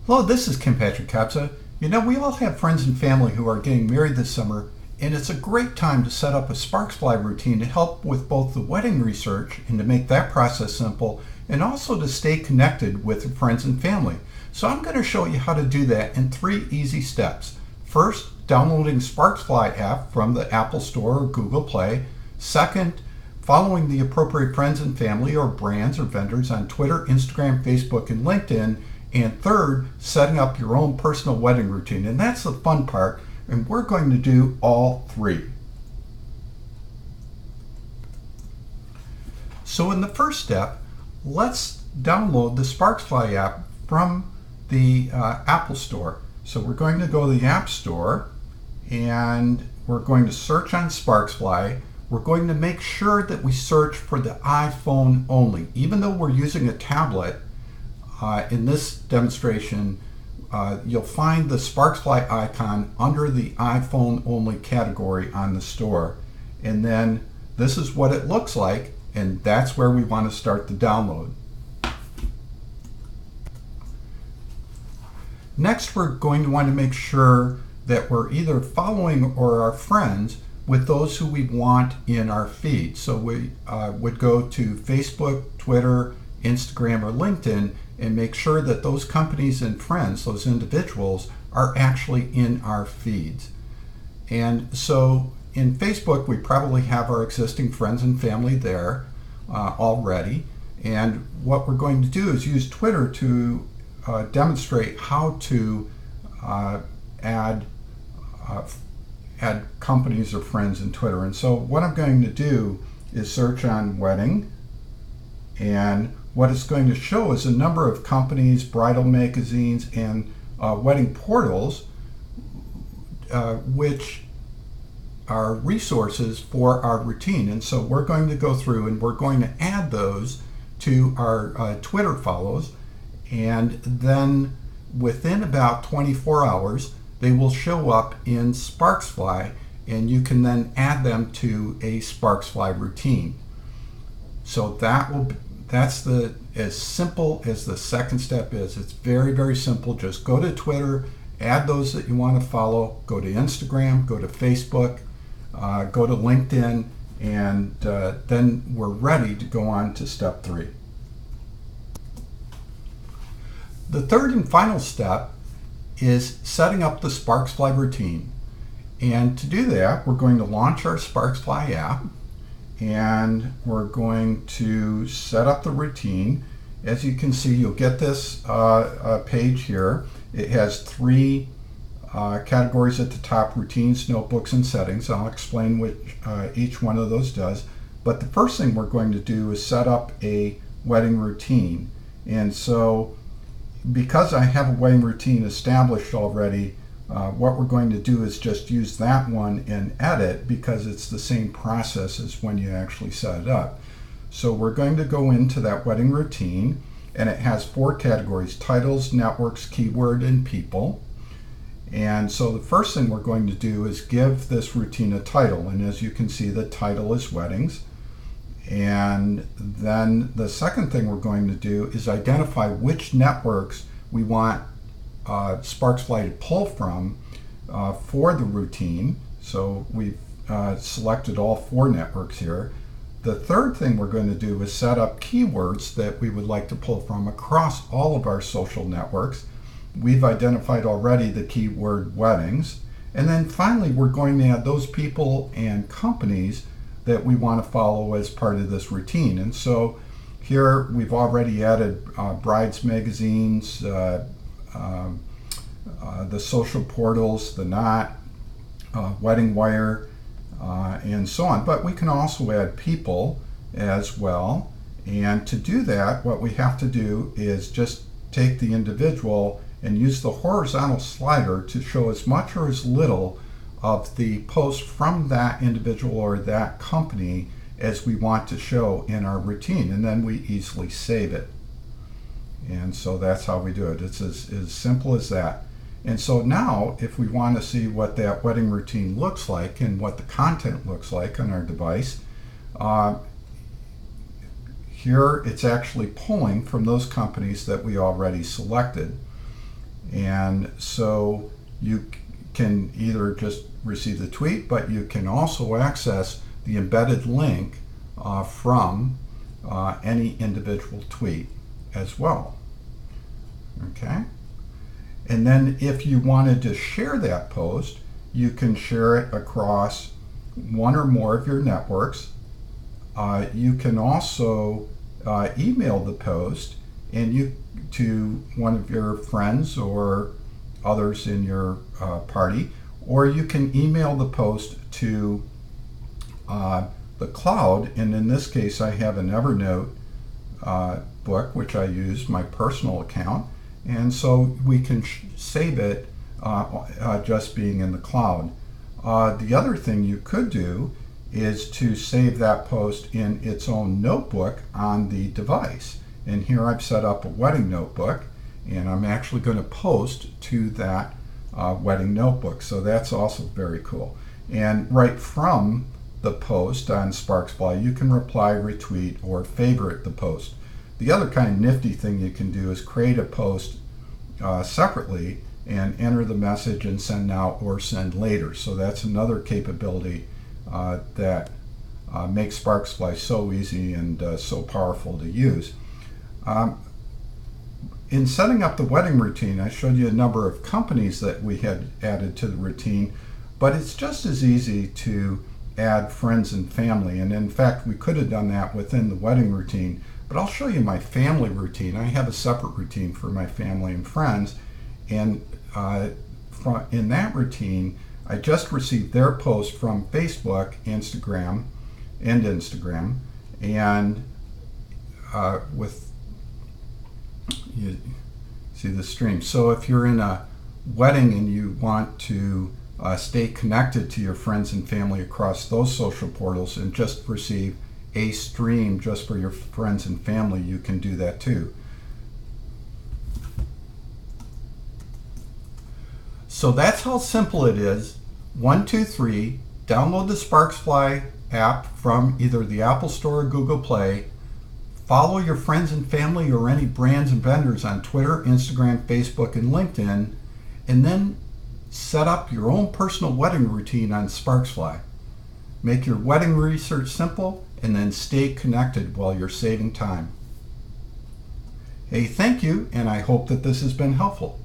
Hello, this is Kim Patrick Kapsa. You know, we all have friends and family who are getting married this summer, and it's a great time to set up a Sparksfly routine to help with both the wedding research and to make that process simple, and also to stay connected with your friends and family. So I'm going to show you how to do that in 3 easy steps. First, downloading Sparksfly app from the Apple Store or Google Play. Second, following the appropriate friends and family or brands or vendors on Twitter, Instagram, Facebook, and LinkedIn. And third, setting up your own personal wedding routine. And that's the fun part, and we're going to do all 3. So in the first step, let's download the Sparksfly app from the Apple Store. So we're going to go to the App Store, and we're going to search on Sparksfly. We're going to make sure that we search for the iPhone only. Even though we're using a tablet, in this demonstration, you'll find the Sparksfly icon under the iPhone only category on the store. And then this is what it looks like, and that's where we want to start the download. Next, we're going to want to make sure that we're either following or are friends with those who we want in our feed. So we would go to Facebook, Twitter, Instagram, or LinkedIn and make sure that those companies and friends, those individuals, are actually in our feeds. And so in Facebook, we probably have our existing friends and family there already. And what we're going to do is use Twitter to demonstrate how to add companies or friends in Twitter. And so what I'm going to do is search on wedding, and what it's going to show is a number of companies, bridal magazines, and wedding portals, which are resources for our routine. And so we're going to go through and we're going to add those to our Twitter follows, and then within about 24 hours, they will show up in Sparksfly, and you can then add them to a Sparksfly routine. So that's as simple as the second step is. It's very, very simple. Just go to Twitter, add those that you want to follow, go to Instagram, go to Facebook, go to LinkedIn, and then we're ready to go on to step 3. The third and final step is setting up the Sparksfly routine. And to do that, we're going to launch our Sparksfly app, and we're going to set up the routine. As you can see, you'll get this page here. It has 3 categories at the top: routines, notebooks, and settings. I'll explain what each one of those does. But the first thing we're going to do is set up a wedding routine. And so because I have a wedding routine established already, what we're going to do is just use that one and edit, because it's the same process as when you actually set it up. So we're going to go into that wedding routine, and it has 4 categories: titles, networks, keyword, and people. And so the first thing we're going to do is give this routine a title, and as you can see, the title is weddings. And then the second thing we're going to do is identify which networks we want Sparksfly to pull from for the routine. So we've selected all 4 networks here. The third thing we're going to do is set up keywords that we would like to pull from across all of our social networks. We've identified already the keyword weddings. And then finally, we're going to add those people and companies that we want to follow as part of this routine. And so here we've already added brides magazines, the social portals, the Knot, Wedding Wire, and so on. But we can also add people as well. And to do that, what we have to do is just take the individual and use the horizontal slider to show as much or as little of the post from that individual or that company as we want to show in our routine, and then we easily save it. And so that's how we do it. It's as simple as that. And so now, if we want to see what that wedding routine looks like and what the content looks like on our device, here it's actually pulling from those companies that we already selected. And so you can either just receive the tweet, but you can also access the embedded link from any individual tweet as well. Okay? And then if you wanted to share that post, you can share it across one or more of your networks. You can also email the post to one of your friends or others in your party, or you can email the post to the cloud. And in this case, I have an Evernote book, which I use, my personal account, and so we can save it just being in the cloud. The other thing you could do is to save that post in its own notebook on the device. And here I've set up a wedding notebook, and I'm actually going to post to that wedding notebook. So that's also very cool. And right from the post on Sparksfly, you can reply, retweet, or favorite the post. The other kind of nifty thing you can do is create a post separately and enter the message and send now or send later. So that's another capability that makes Sparksfly so easy and so powerful to use. In setting up the wedding routine, I showed you a number of companies that we had added to the routine, but it's just as easy to add friends and family. And in fact, we could have done that within the wedding routine, but I'll show you my family routine. I have a separate routine for my family and friends. And in that routine, I just received their post from Facebook, Instagram, and with, you see the stream. So if you're in a wedding and you want to stay connected to your friends and family across those social portals and just receive a stream just for your friends and family, you can do that too. So that's how simple it is. 1, 2, 3, download the Sparksfly app from either the Apple Store or Google Play. Follow your friends and family or any brands and vendors on Twitter, Instagram, Facebook, and LinkedIn, and then set up your own personal wedding routine on Sparksfly. Make your wedding research simple and then stay connected while you're saving time. Hey, thank you, and I hope that this has been helpful.